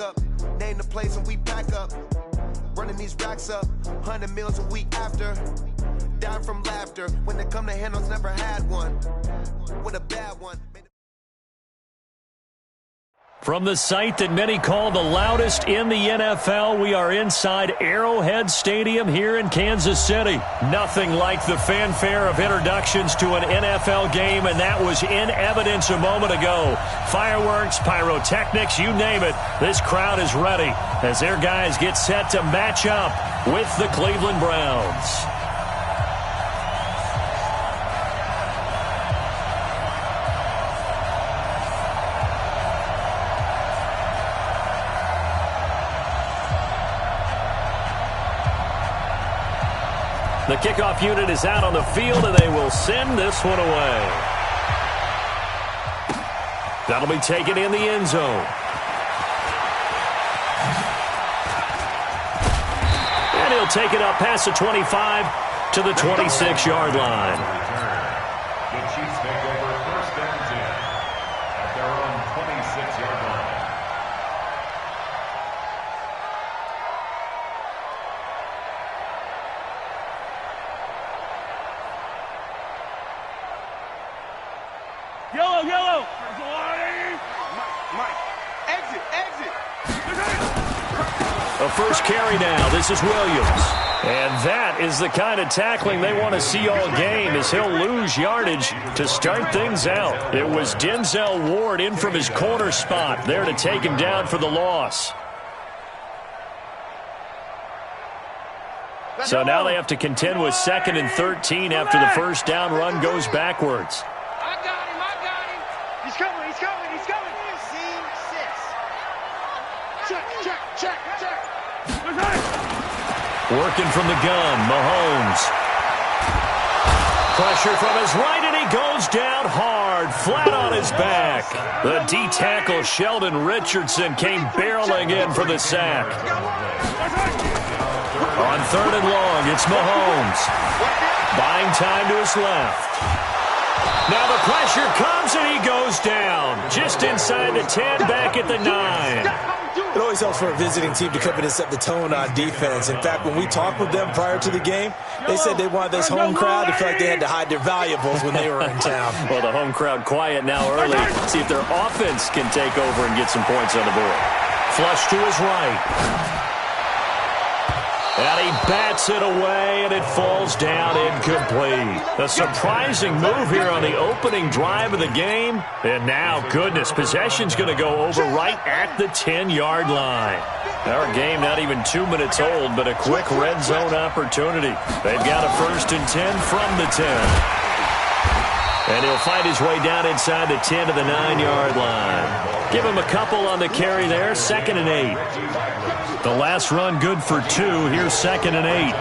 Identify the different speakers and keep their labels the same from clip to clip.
Speaker 1: up. Name the place and we back up. Running these racks up. 100 meals a week after. Dying from laughter. When they come to handles, never had one. With a bad one.
Speaker 2: From the site that many call the loudest in the NFL, we are inside Arrowhead Stadium here in Kansas City. Nothing like the fanfare of introductions to an NFL game, and that was in evidence a moment ago. Fireworks, pyrotechnics, you name it. This crowd is ready as their guys get set to match up with the Cleveland Browns. The kickoff unit is out on the field, and they will send this one away. That'll be taken in the end zone. And he'll take it up past the 25 to the 26-yard line.
Speaker 3: The Chiefs take over first and 10 at their own 26-yard line.
Speaker 4: Yellow.
Speaker 5: Mike. Exit.
Speaker 2: A first carry now. This is Williams. And that is the kind of tackling they want to see all game, as he'll lose yardage to start things out. It was Denzel Ward in from his corner spot there to take him down for the loss. So now they have to contend with 2nd and 13 after the first down run goes backwards.
Speaker 5: I got him. He's coming. Check.
Speaker 2: Working from the gun, Mahomes. Pressure from his right, and he goes down hard, flat on his back. The D-tackle, Sheldon Richardson, came barreling in for the sack. On 3rd and long, it's Mahomes. Buying time to his left. Now the pressure comes, and he goes down. Just inside the 10, back at the 9.
Speaker 6: It always helps for a visiting team to come in and set the tone on defense. In fact, when we talked with them prior to the game, they said they wanted this home crowd to feel like they had to hide their valuables when they were in town.
Speaker 2: Well, the home crowd quiet now early. See if their offense can take over and get some points on the board. Flush to his right. And he bats it away, and it falls down incomplete. A surprising move here on the opening drive of the game. And now, goodness, possession's going to go over right at the 10-yard line. Our game not even 2 minutes old, but a quick red zone opportunity. They've got a 1st and 10 from the 10. And he'll fight his way down inside the 10 to the 9-yard line. Give him a couple on the carry there, 2nd and 8. The last run good for 2. Here's 2nd and 8.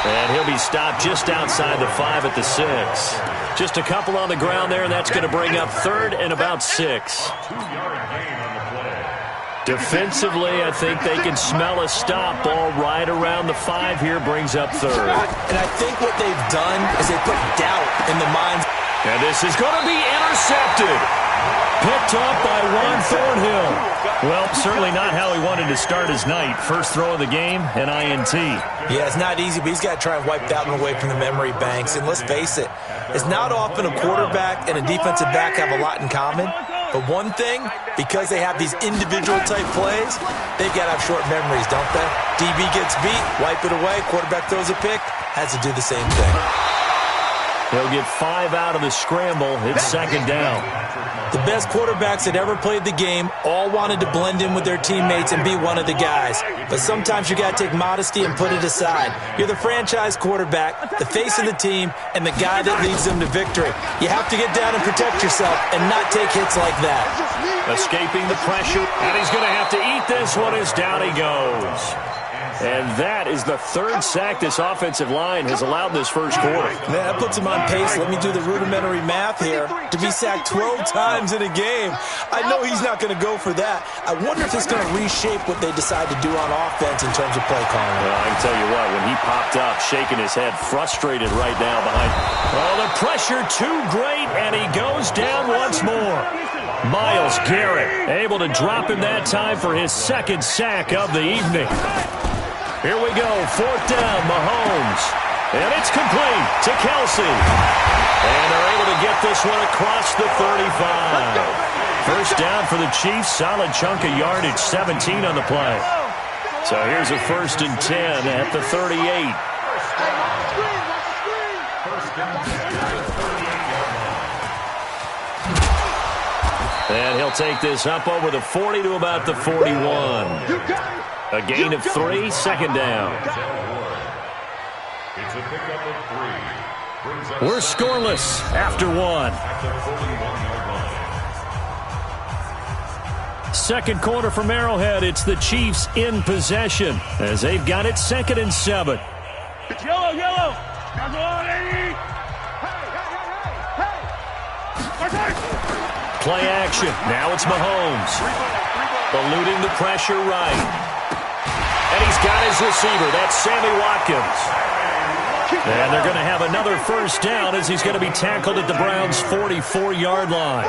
Speaker 2: And he'll be stopped just outside the 5 at the 6. Just a couple on the ground there, and that's going to bring up 3rd and about 6. Defensively, I think they can smell a stop. Ball right around the 5 here, brings up 3rd.
Speaker 6: And I think what they've done is they put doubt in the minds.
Speaker 2: And this is going to be intercepted. Picked up by Juan Thornhill. Well, certainly not how he wanted to start his night. First throw of the game, an INT.
Speaker 6: Yeah, it's not easy, but he's got to try and wipe that one away from the memory banks. And let's face it, it's not often a quarterback and a defensive back have a lot in common. But one thing, because they have these individual-type plays, they've got to have short memories, don't they? DB gets beat, wipe it away, quarterback throws a pick, has to do the same thing.
Speaker 2: They'll get 5 out of the scramble. It's 2nd down.
Speaker 6: The best quarterbacks that ever played the game all wanted to blend in with their teammates and be one of the guys. But sometimes you got to take modesty and put it aside. You're the franchise quarterback, the face of the team, and the guy that leads them to victory. You have to get down and protect yourself and not take hits like that.
Speaker 2: Escaping the pressure, and he's going to have to eat this one as down he goes. And that is the third sack this offensive line has allowed in this first quarter.
Speaker 6: Man, that puts him on pace. Let me do the rudimentary math here. To be sacked 12 times in a game. I know he's not going to go for that. I wonder if it's going to reshape what they decide to do on offense in terms of play calling.
Speaker 2: Well, I can tell you what, when he popped up, shaking his head, frustrated right now behind. Oh, the pressure too great, and he goes down once more. Myles Garrett able to drop him that time for his second sack of the evening. Here we go, fourth down, Mahomes. And it's complete to Kelsey. And they're able to get this one across the 35. First down for the Chiefs, solid chunk of yardage, 17 on the play. So here's a 1st and 10 at the 38. And he'll take this up over the 40 to about the 41. A gain of 3, second down.
Speaker 3: It's a pickup of 3.
Speaker 2: We're scoreless after 1. Second quarter from Arrowhead. It's the Chiefs in possession as they've got it 2nd and 7.
Speaker 5: It's yellow, yellow.
Speaker 2: Play action. Now it's Mahomes. Eluding the pressure right. And he's got his receiver. That's Sammy Watkins. And they're going to have another first down as he's going to be tackled at the Browns' 44-yard line.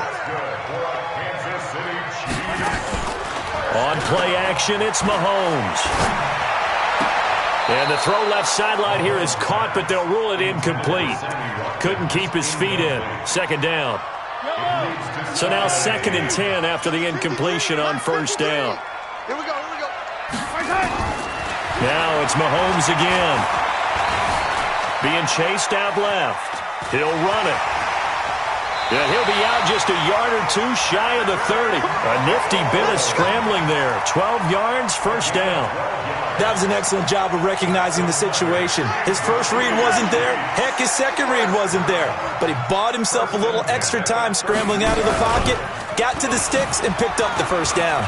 Speaker 2: On play action, it's Mahomes. And the throw left sideline here is caught, but they'll rule it incomplete. Couldn't keep his feet in. Second down. So now 2nd and 10 after the incompletion on first down.
Speaker 5: Here we go, here we go.
Speaker 2: Now it's Mahomes again. Being chased out left. He'll run it. And he'll be out just a yard or 2 shy of the 30. A nifty bit of scrambling there. 12 yards, first down.
Speaker 6: That was an excellent job of recognizing the situation. His first read wasn't there. Heck, his second read wasn't there. But he bought himself a little extra time scrambling out of the pocket, got to the sticks, and picked up the first down.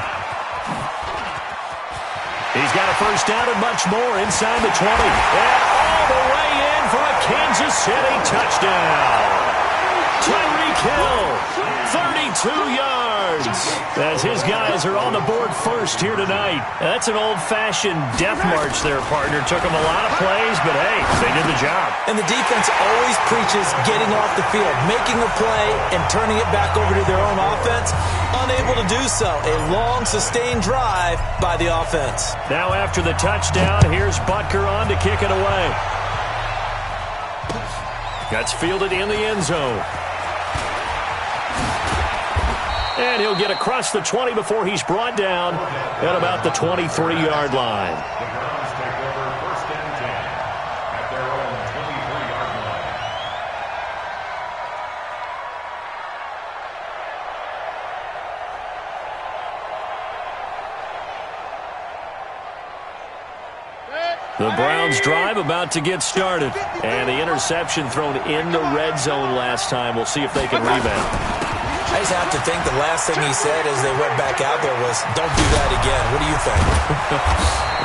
Speaker 2: He's got a first down and much more inside the 20. And all the way in for a Kansas City touchdown. Tyreek Hill, 32 yards, as his guys are on the board first here tonight. That's an old-fashioned death march there, partner. Took them a lot of plays, but hey, they did the job.
Speaker 6: And the defense always preaches getting off the field, making a play, and turning it back over to their own offense. Unable to do so. A long, sustained drive by the offense.
Speaker 2: Now after the touchdown, here's Butker on to kick it away. That's fielded in the end zone. And he'll get across the 20 before he's brought down at about the 23-yard line.
Speaker 3: The Browns take over 1st and 10 at their own 23-yard line.
Speaker 2: The Browns drive about to get started. And the interception thrown in the red zone last time. We'll see if they can rebound.
Speaker 6: I just have to think the last thing he said as they went back out there was, don't do that again. What do you think?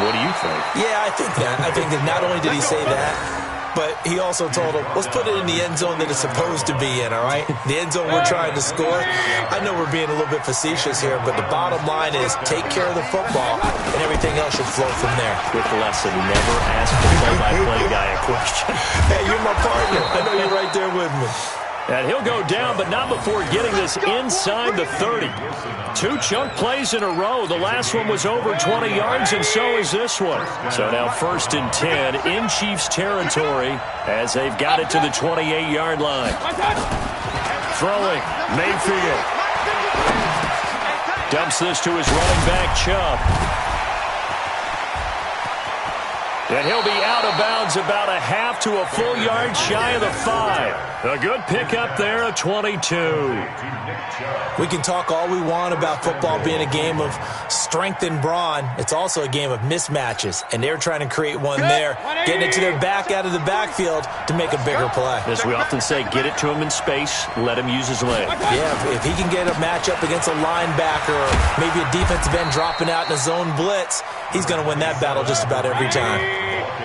Speaker 2: What do you think?
Speaker 6: Yeah, I think that. I think that not only did he say that, but he also told him, let's put it in the end zone that it's supposed to be in, all right? The end zone we're trying to score. I know we're being a little bit facetious here, but the bottom line is take care of the football, and everything else should flow from there.
Speaker 2: Quick lesson, never ask the play-by-play guy a question.
Speaker 6: Hey, you're my partner. I know you're right there with me.
Speaker 2: And he'll go down, but not before getting this inside the 30. 2 chunk plays in a row. The last one was over 20 yards, and so is this one. So now 1st and 10 in Chiefs territory as they've got it to the 28-yard line. Throwing, Mayfield. Dumps this to his running back, Chubb. And he'll be out of bounds about a half to a full yard shy of the 5. A good pickup there, a 22.
Speaker 6: We can talk all we want about football being a game of strength and brawn. It's also a game of mismatches, and they're trying to create one there, getting it to their back out of the backfield to make a bigger play.
Speaker 2: As we often say, get it to him in space, let him use his leg.
Speaker 6: Yeah, if he can get a matchup against a linebacker or maybe a defensive end dropping out in a zone blitz, he's going to win that battle just about every time.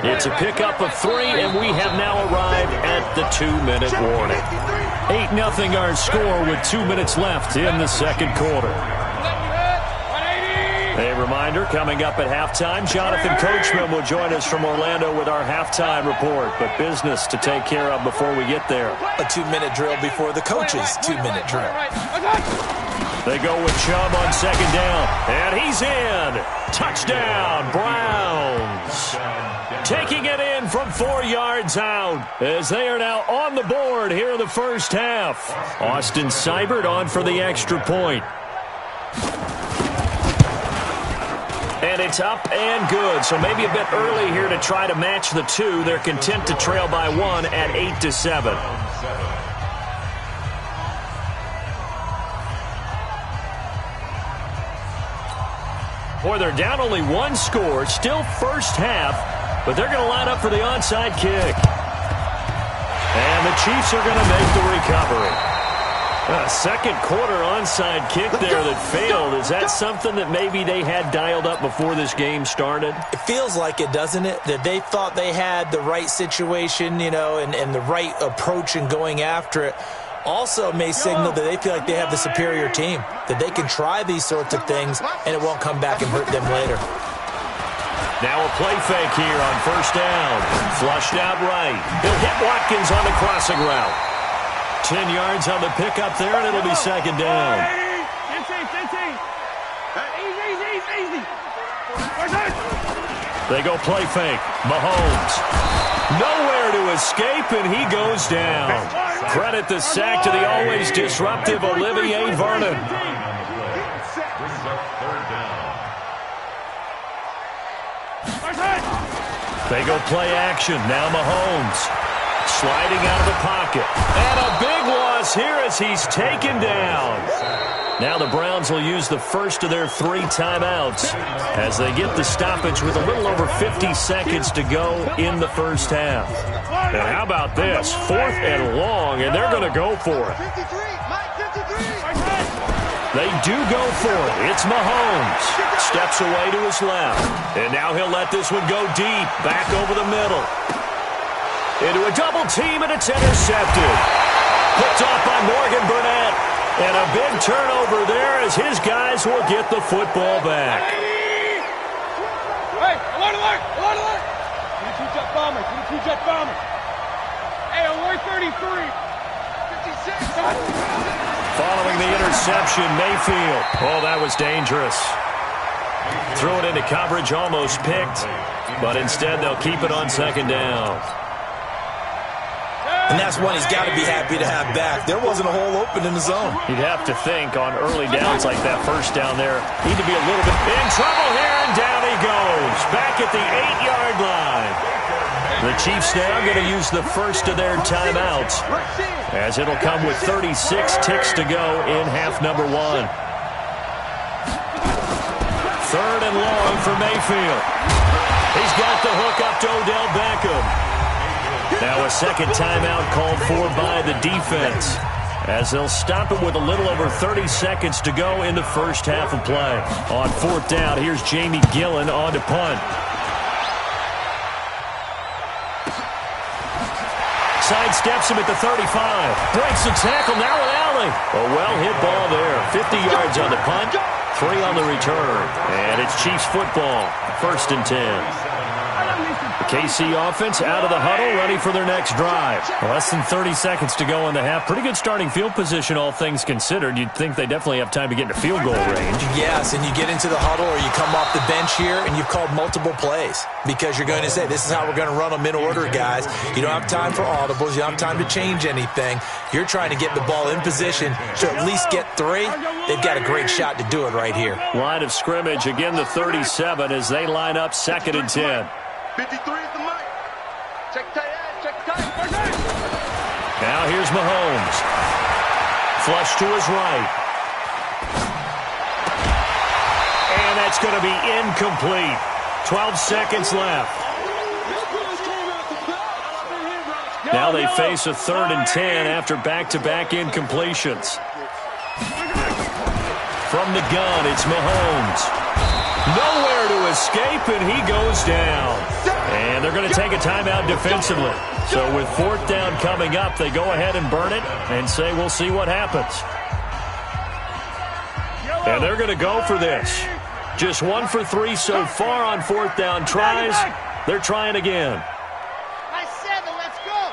Speaker 2: It's a pickup of 3, and we have now arrived at the 2-minute warning. 8-0 our score with 2 minutes left in the second quarter. A reminder, coming up at halftime, Jonathan Coachman will join us from Orlando with our halftime report, but business to take care of before we get there.
Speaker 6: A 2-minute drill before the coach's 2-minute drill.
Speaker 2: They go with Chubb on second down, and he's in. Touchdown, Browns. Taking it in from 4 yards out as they are now on the board here in the first half. Austin Seibert on for the extra point. And it's up and good, so maybe a bit early here to try to match the 2. They're content to trail by 1 at 8-7. Boy, they're down only 1 score, still first half, but they're going to line up for the onside kick. And the Chiefs are going to make the recovery. A second quarter onside kick there that failed. Is that something that maybe they had dialed up before this game started?
Speaker 6: It feels like it, doesn't it? That they thought they had the right situation, you know, and the right approach in going after it. Also may signal that they feel like they have the superior team, that they can try these sorts of things and it won't come back and hurt them later.
Speaker 2: Now a play fake here on first down. Flushed out right. He'll hit Watkins on the crossing route. 10 yards on the pickup there, and it'll be second down. They go play fake. Mahomes. Nowhere to escape, and he goes down. Credit the sack to the always disruptive Olivier Vernon. They go play action. Now Mahomes. Sliding out of the pocket. And a big loss here as he's taken down. Now the Browns will use the first of their 3 timeouts as they get the stoppage with a little over 50 seconds to go in the first half. And how about this? 4th and long, and they're going to go for it. They do go for it. It's Mahomes. Steps away to his left. And now he'll let this one go deep. Back over the middle. Into a double team, and it's intercepted. Picked off by Morgan Burnett. And a big turnover there as his guys will get the football back.
Speaker 5: Hey, alert, alert, alert, alert. Can you jet bomber? Can you jet bomber? Hey, alert 33. 56.
Speaker 2: Following the interception, Mayfield. Oh, that was dangerous. Threw it into coverage, almost picked. But instead, they'll keep it on second down.
Speaker 6: And that's one he's got to be happy to have back. There wasn't a hole open in the zone.
Speaker 2: You'd have to think on early downs like that first down there, need to be a little bit in trouble here, and down he goes. Back at the 8-yard line. The Chiefs now going to use the first of their timeouts as it'll come with 36 ticks to go in half number 1. 3rd and long for Mayfield. He's got the hook up to Odell Beckham. Now a second timeout called for by the defense as they'll stop it with a little over 30 seconds to go in the first half of play. On 4th down, here's Jamie Gillen on to punt. Sidesteps him at the 35. Breaks the tackle, now an alley. A well-hit ball there. 50 yards on the punt, 3 on the return. And it's Chiefs football, 1st and 10. The KC offense out of the huddle, ready for their next drive. Less than 30 seconds to go in the half. Pretty good starting field position, all things considered. You'd think they definitely have time to get into field goal range.
Speaker 6: Yes, and you get into the huddle or you come off the bench here and you've called multiple plays because you're going to say, this is how we're going to run them in order, guys. You don't have time for audibles. You don't have time to change anything. You're trying to get the ball in position to at least get 3. They've got a great shot to do it right here.
Speaker 2: Line of scrimmage, again the 37 as they line up 2nd and 10.
Speaker 5: 53 is the mic. Check tight end, check tight.
Speaker 2: Now here's Mahomes. Flush to his right. And that's going to be incomplete. 12 seconds left. Now they face a 3rd and 10 after back-to-back incompletions. From the gun, it's Mahomes. Nowhere to escape, and he goes down. And they're going to take a timeout defensively. So with 4th down coming up, they go ahead and burn it and say we'll see what happens. And they're going to go for this. Just 1 for 3 so far on 4th down tries. They're trying again.
Speaker 5: Nice 7, let's go.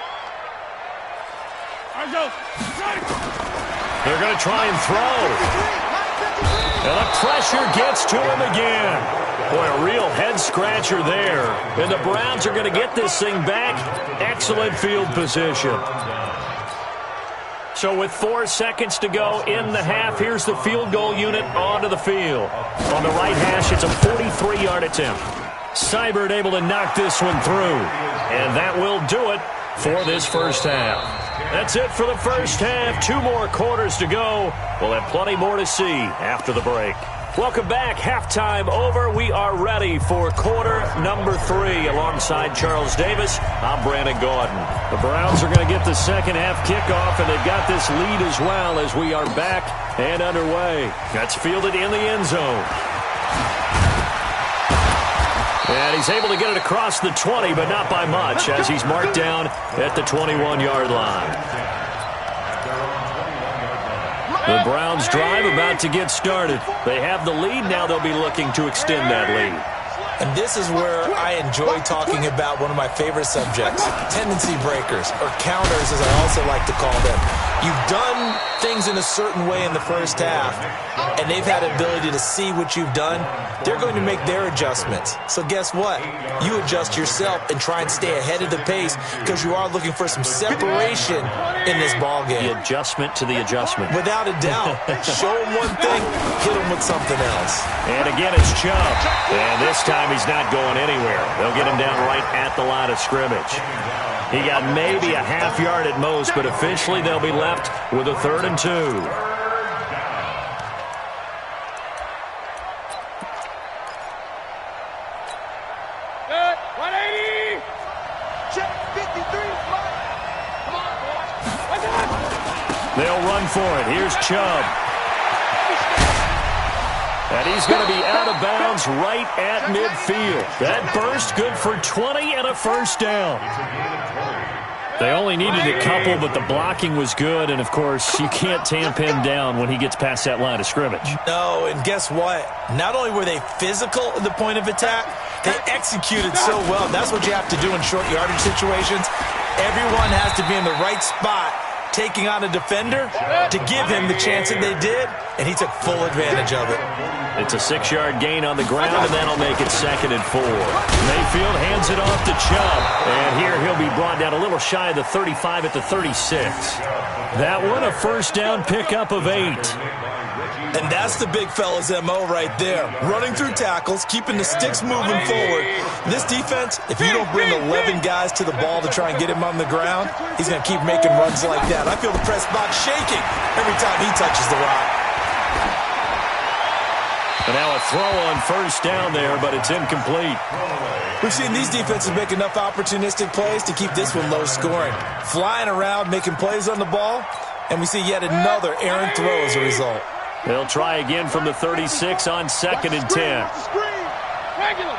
Speaker 2: They're going to try and throw. And the pressure gets to him again. Boy, a real head-scratcher there. And the Browns are going to get this thing back. Excellent field position. So with 4 seconds to go in the half, here's the field goal unit onto the field. On the right hash, it's a 43-yard attempt. Seibert able to knock this one through. And that will do it for this first half. That's it for the first half. 2 more quarters to go. We'll have plenty more to see after the break. Welcome back. Halftime over. We are ready for quarter number 3. Alongside Charles Davis, I'm Brandon Gaudin. The Browns are going to get the second half kickoff, and they've got this lead as well as we are back and underway. That's fielded in the end zone. And he's able to get it across the 20, but not by much, as he's marked down at the 21-yard line. The Browns drive about to get started. They have the lead. Now they'll be looking to extend that lead.
Speaker 6: And this is where I enjoy talking about one of my favorite subjects, tendency breakers, or counters as I also like to call them. You've done things in a certain way in the first half, and they've had ability to see what you've done. They're going to make their adjustments. So guess what? You adjust yourself and try and stay ahead of the pace because you are looking for some separation in this ball game.
Speaker 2: The adjustment to the adjustment.
Speaker 6: Without a doubt. Show them one thing, hit them with something else.
Speaker 2: And again, it's Chubb. And this time he's not going anywhere. They'll get him down right at the line of scrimmage. He got maybe a half yard at most, but officially they'll be left with a 3rd and 2.
Speaker 5: Good. 180. Check 53. Come on, boys.
Speaker 2: They'll run for it. Here's Chubb. And he's going to be out of bounds right at midfield. That burst good for 20 and a first down. They only needed a couple, but the blocking was good. And, of course, you can't tamp him down when he gets past that line of scrimmage.
Speaker 6: No, and guess what? Not only were they physical at the point of attack, they executed so well. That's what you have to do in short yardage situations. Everyone has to be in the right spot, taking on a defender to give him the chance that they did, and he took full advantage of it.
Speaker 2: It's a 6-yard gain on the ground, and that'll make it 2nd and 4. Mayfield hands it off to Chubb, and here he'll be brought down a little shy of the 35 at the 36. That one, a first down pickup of 8.
Speaker 6: And that's the big fella's MO right there. Running through tackles, keeping the sticks moving forward. This defense, if you don't bring 11 guys to the ball to try and get him on the ground, he's going to keep making runs like that. I feel the press box shaking every time he touches the rock.
Speaker 2: And now a throw on first down there, but it's incomplete.
Speaker 6: We've seen these defenses make enough opportunistic plays to keep this one low scoring. Flying around, making plays on the ball, and we see yet another errant throw as a result.
Speaker 2: They'll try again from the 36 on 2nd and 10.
Speaker 5: Regular.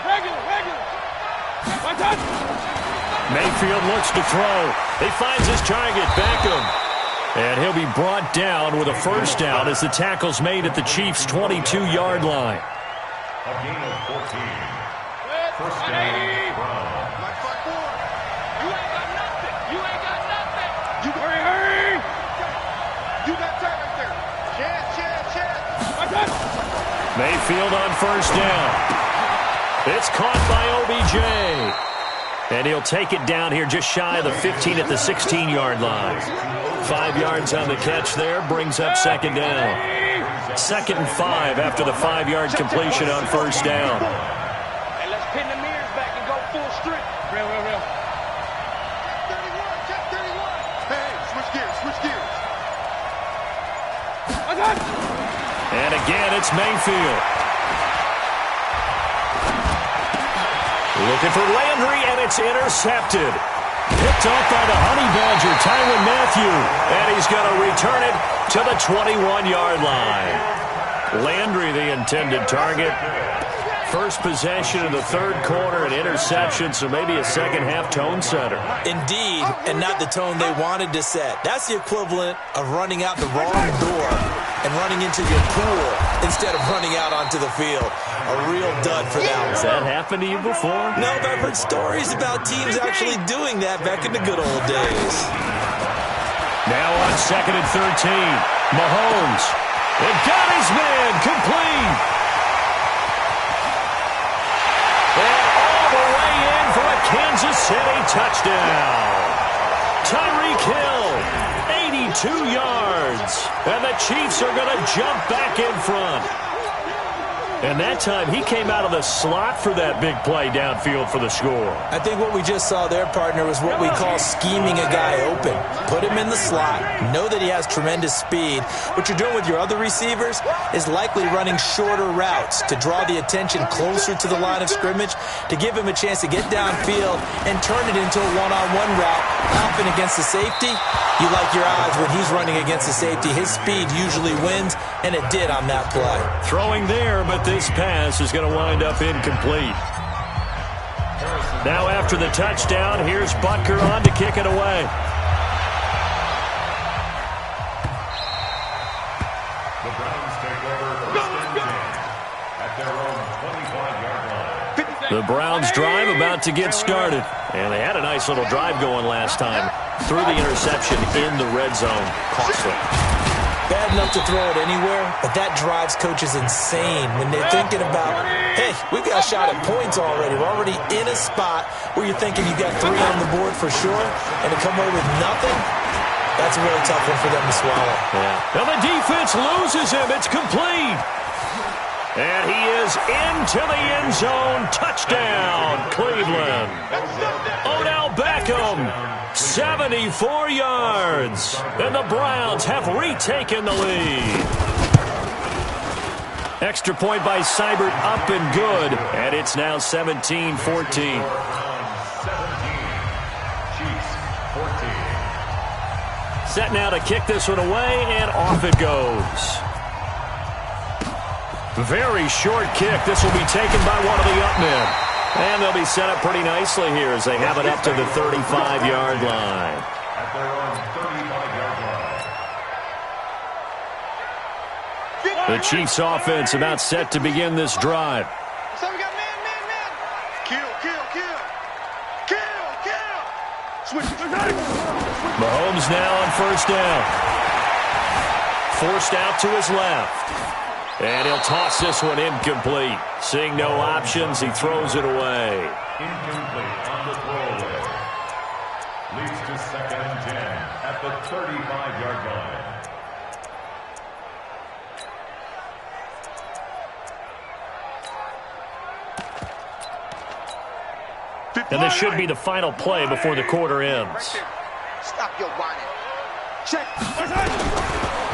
Speaker 2: Mayfield looks to throw. He finds his target, Beckham. And he'll be brought down with a first down as the tackle's made at the Chiefs' 22-yard line.
Speaker 3: A gain of 14. First down, Brown.
Speaker 5: You ain't got nothing. Hurry. You got time right there. Chance.
Speaker 2: Mayfield on first down. It's caught by OBJ. And he'll take it down here just shy of the 15 at the 16-yard line. 5 yards on the catch there, brings up 2nd down. 2nd and 5 after the 5-yard completion on first down.
Speaker 5: Hey, let's pin the mirrors back and go full strength.
Speaker 2: And again, it's Mayfield. Looking for Landry, and it's intercepted. Picked off by the Honey Badger, Tyrann Mathieu. And he's going to return it to the 21-yard line. Landry, the intended target. First possession of the third quarter, an interception, so maybe a second-half tone setter.
Speaker 6: Indeed, and not the tone they wanted to set. That's the equivalent of running out the wrong door and running into your pool instead of running out onto the field. A real dud for them.
Speaker 2: Has that happened to you before?
Speaker 6: No, but I've heard stories about teams actually doing that back in the good old days.
Speaker 2: Now on 2nd and 13, Mahomes. It got his man complete. And all the way in for a Kansas City touchdown. Tyreek Hill, 82 yards. And the Chiefs are going to jump back in front. And that time, he came out of the slot for that big play downfield for the score.
Speaker 6: I think what we just saw there, partner, was what we call scheming a guy open. Put him in the slot, know that he has tremendous speed. What you're doing with your other receivers is likely running shorter routes to draw the attention closer to the line of scrimmage, to give him a chance to get downfield and turn it into a one-on-one route. Often against the safety, you like your odds when he's running against the safety. His speed usually wins, and it did on that play.
Speaker 2: Throwing there, but this pass is going to wind up incomplete. Now after the touchdown, here's Butker on to kick it away.
Speaker 3: The Browns take over first and 10 at their own 25-yard line.
Speaker 2: The Browns drive about to get started. And they had a nice little drive going last time. Threw the interception in the red zone. Costly.
Speaker 6: Bad enough to throw it anywhere, but that drives coaches insane when they're thinking about, hey, we've got a shot at points already. We're already in a spot where you're thinking you've got 3 on the board for sure, and to come away with nothing, that's a really tough one for them to swallow.
Speaker 2: Yeah. Now the defense loses him. It's complete. And he is into the end zone. Touchdown, Cleveland. Odell Beckham, 74 yards. And the Browns have retaken the lead. Extra point by Seibert, up and good. And it's now 17-14.
Speaker 3: 17, Chiefs 14.
Speaker 2: Set now to kick this one away, and off it goes. Very short kick. This will be taken by one of the up men. And they'll be set up pretty nicely here as they have it up to the 35-yard line.
Speaker 3: At their own 35-yard line.
Speaker 2: The Chiefs offense about set to begin this drive.
Speaker 5: So we got man. Kill. Switch.
Speaker 2: Mahomes now on first down. Forced out to his left. And he'll toss this one incomplete. Seeing no options, he throws it away.
Speaker 3: Incomplete on the throwaway. Leads to 2nd and 10 at the 35-yard line.
Speaker 2: And this should be the final play before the quarter ends.
Speaker 5: Stop your whining. Check.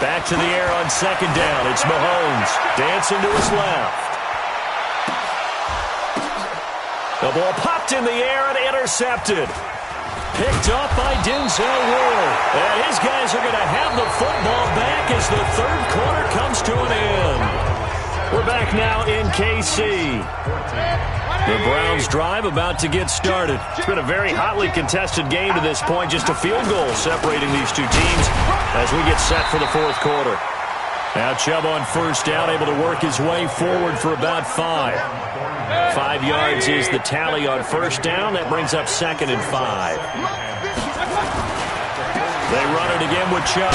Speaker 2: Back to the air on second down. It's Mahomes dancing to his left. The ball popped in the air and intercepted. Picked off by Denzel Ward. And his guys are going to have the football back as the third quarter comes to an end. We're back now in KC. The Browns drive about to get started. It's been a very hotly contested game to this point. Just a field goal separating these two teams as we get set for the fourth quarter. Now Chubb on first down, able to work his way forward for about 5. 5 yards is the tally on first down. That brings up 2nd and 5. They run it again with Chubb.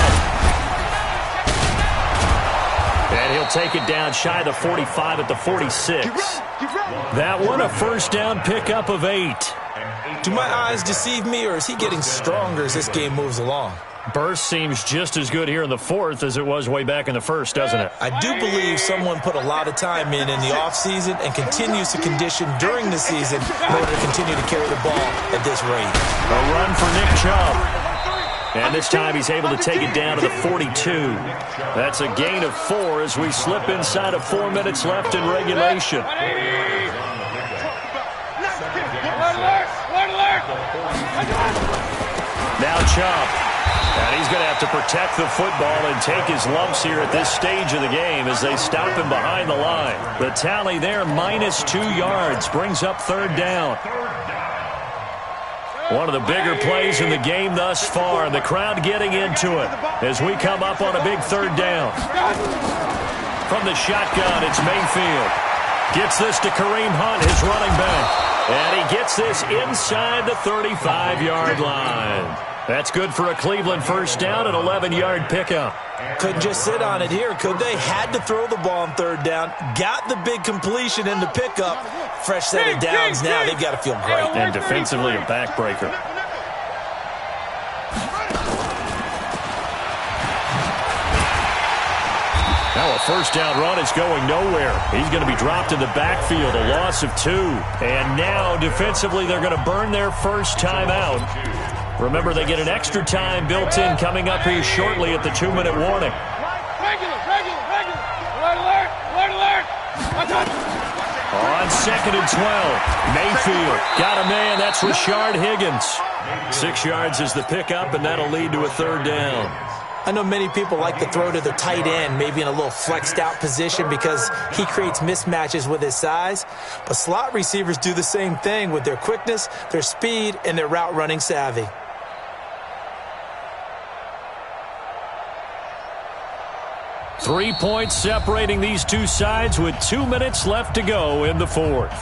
Speaker 2: And he'll take it down shy of the 45 at the 46. That one a first down pickup of 8.
Speaker 6: Do my eyes deceive me, or is he getting stronger as this game moves along?
Speaker 2: Burst seems just as good here in the fourth as it was way back in the first, doesn't it?
Speaker 6: I do believe someone put a lot of time in the offseason and continues to condition during the season in order to continue to carry the ball at this rate.
Speaker 2: A run for Nick Chubb. And this time he's able to take it down to the 42. That's a gain of 4 as we slip inside of 4 minutes left in regulation. Now Chubb. And he's going to have to protect the football and take his lumps here at this stage of the game as they stop him behind the line. The tally there, -2 yards, brings up 3rd down. One of the bigger plays in the game thus far, and the crowd getting into it as we come up on a big 3rd down. From the shotgun, it's Mayfield. Gets this to Kareem Hunt, his running back. And he gets this inside the 35-yard line. That's good for a Cleveland 1st down, an 11-yard pickup.
Speaker 6: Couldn't just sit on it here, could they? Had to throw the ball on 3rd down. Got the big completion in the pickup. Fresh set of downs now. They've got to feel great.
Speaker 2: And defensively a backbreaker. Now a 1st down run is going nowhere. He's going to be dropped in the backfield, a loss of 2. And now defensively they're going to burn their first time out. Remember, they get an extra time built in coming up here shortly at the 2-minute warning.
Speaker 5: Regular. Alert.
Speaker 2: On 2nd and 12, Mayfield got a man. That's Rashard Higgins. 6 yards is the pickup, and that'll lead to a 3rd down.
Speaker 6: I know many people like to throw to the tight end, maybe in a little flexed out position because he creates mismatches with his size. But slot receivers do the same thing with their quickness, their speed, and their route running savvy.
Speaker 2: Three points separating these two sides with 2 minutes left to go in the 4th.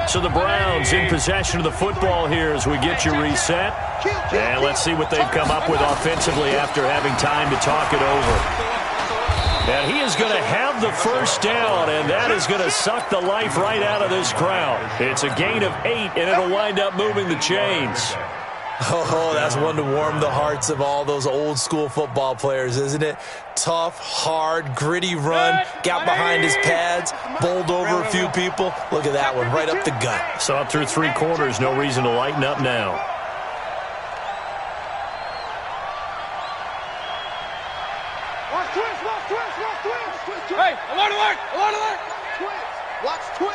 Speaker 2: So the Browns in possession of the football here as we get you reset. And let's see what they've come up with offensively after having time to talk it over. And he is going to have the 1st down, and that is going to suck the life right out of this crowd. It's a gain of 8, and it'll wind up moving the chains.
Speaker 6: Oh, that's one to warm the hearts of all those old school football players, isn't it? Tough, hard, gritty run, got behind his pads, bowled over a few people. Look at that one, right up the gut.
Speaker 2: So up through 3 quarters, no reason to lighten up now.
Speaker 5: Hey, alert!
Speaker 1: Watch twins.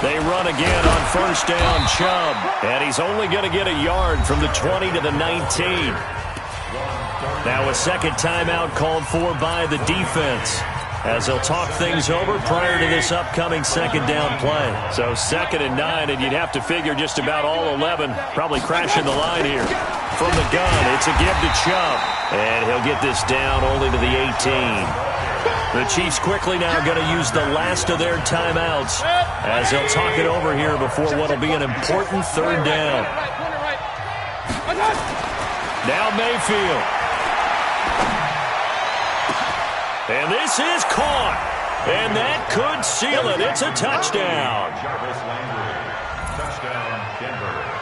Speaker 2: They run again on 1st down, Chubb. And he's only going to get a yard from the 20 to the 19. Now a 2nd timeout called for by the defense as they'll talk things over prior to this upcoming 2nd down play. So 2nd and 9, and you'd have to figure just about all 11 probably crashing the line here. From the gun, it's a give to Chubb. And he'll get this down only to the 18. The Chiefs quickly now going to use the last of their timeouts as they'll talk it over here before what will be an important 3rd down. Now Mayfield. And this is caught. And that could seal it. It's a touchdown.
Speaker 3: Touchdown, Denver.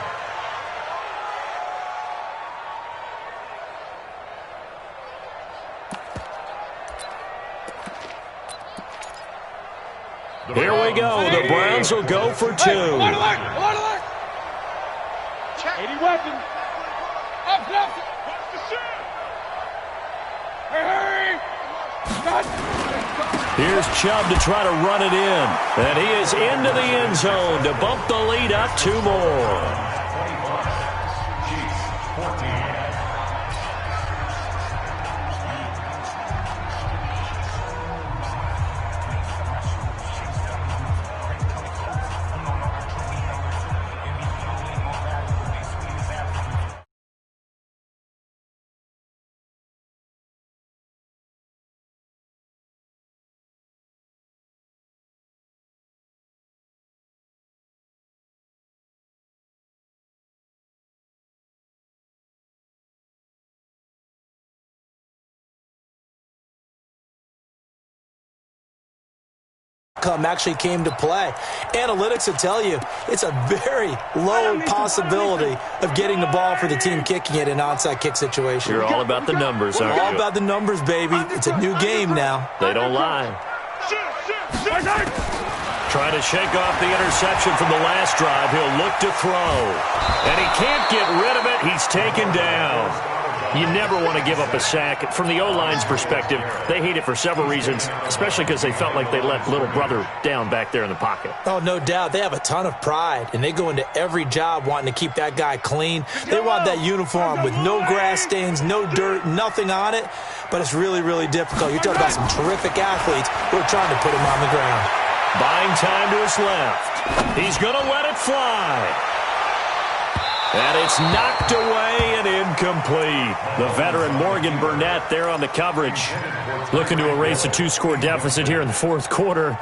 Speaker 2: Here we go. The Browns will go for 2.
Speaker 5: Alert! 80 weapons. Up. Hurry!
Speaker 2: Here's Chubb to try to run it in. And he is into the end zone to bump the lead up 2 more.
Speaker 6: outcome actually came to play. Analytics will tell you it's a very low possibility of getting the ball for the team kicking it in an onside kick situation.
Speaker 2: You're all about the numbers, aren't you?
Speaker 6: All about the numbers, baby. It's a new game now.
Speaker 2: They don't lie. Trying to shake off the interception from the last drive. He'll look to throw. And he can't get rid of it. He's taken down. You never want to give up a sack. From the O-line's perspective, they hate it for several reasons, especially because they felt like they let little brother down back there in the pocket.
Speaker 6: Oh, no doubt. They have a ton of pride, and they go into every job wanting to keep that guy clean. They want that uniform with no grass stains, no dirt, nothing on it. But it's really, really difficult. You're talking about some terrific athletes who are trying to put him on the ground.
Speaker 2: Buying time to his left. He's going to let it fly. And it's knocked away and incomplete. The veteran Morgan Burnett there on the coverage. Looking to erase a 2-score deficit here in the fourth quarter.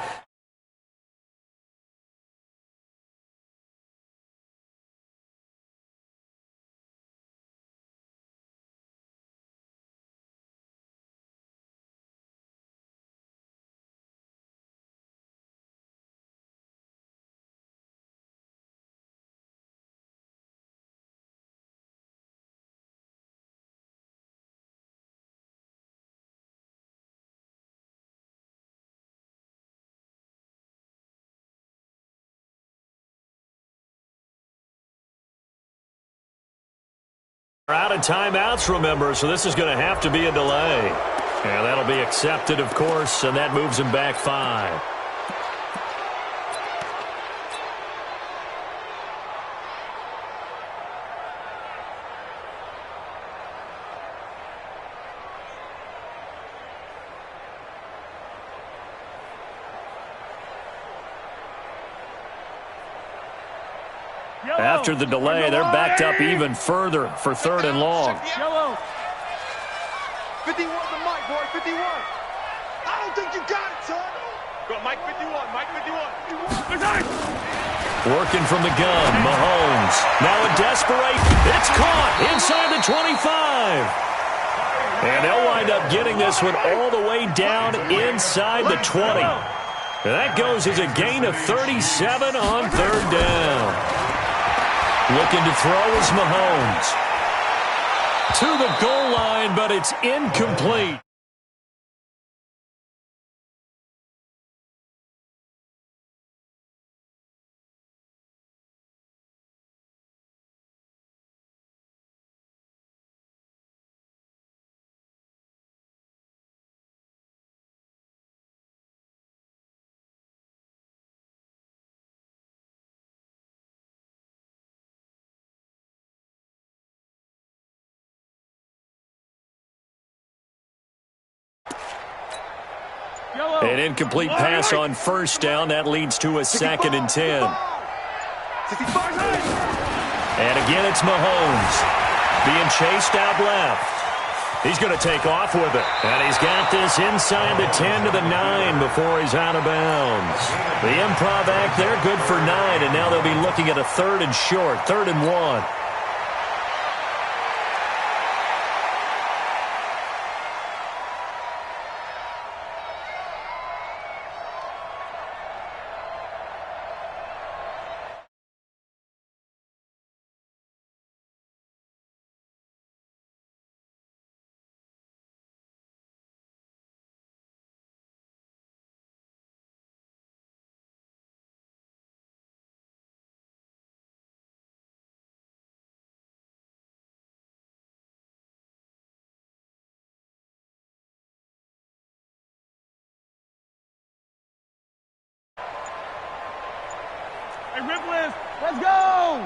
Speaker 2: Out of timeouts, remember, so this is going to have to be a delay. And that'll be accepted, of course, and that moves him back 5. After the delay, they're backed up even further for 3rd and long.
Speaker 5: Yellow. 51 to Mike, boy, 51. I don't think you got it, son. Go, Mike 51, Mike 51.
Speaker 2: Working from the gun, Mahomes. Now a desperate. It's caught inside the 25. And they'll wind up getting this one all the way down inside the 20. And that goes as a gain of 37 on 3rd down. Looking to throw is Mahomes. To the goal line, but it's incomplete. An incomplete pass on 1st down. That leads to a 2nd and 10. And again, it's Mahomes being chased out left. He's going to take off with it. And he's got this inside the 10 to the 9 before he's out of bounds. The improv act there, good for 9. And now they'll be looking at a 3rd and short, 3rd and 1.
Speaker 5: Hey, Ripley, let's go!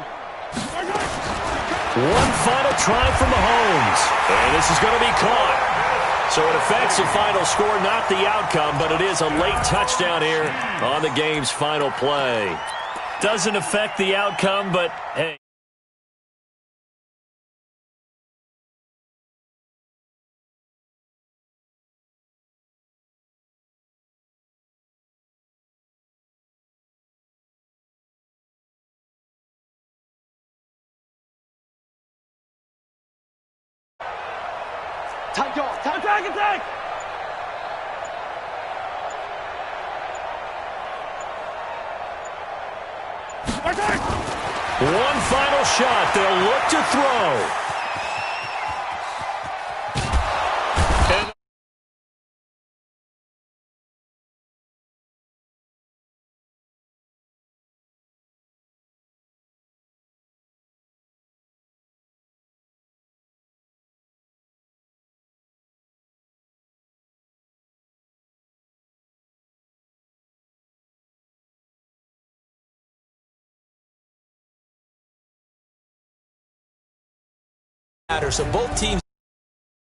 Speaker 2: One final try from Mahomes. And this is going to be caught. So it affects the final score, not the outcome, but it is a late touchdown here on the game's final play. Doesn't affect the outcome, but hey.
Speaker 5: Attack!
Speaker 2: One final shot. They'll look to throw.
Speaker 6: So both teams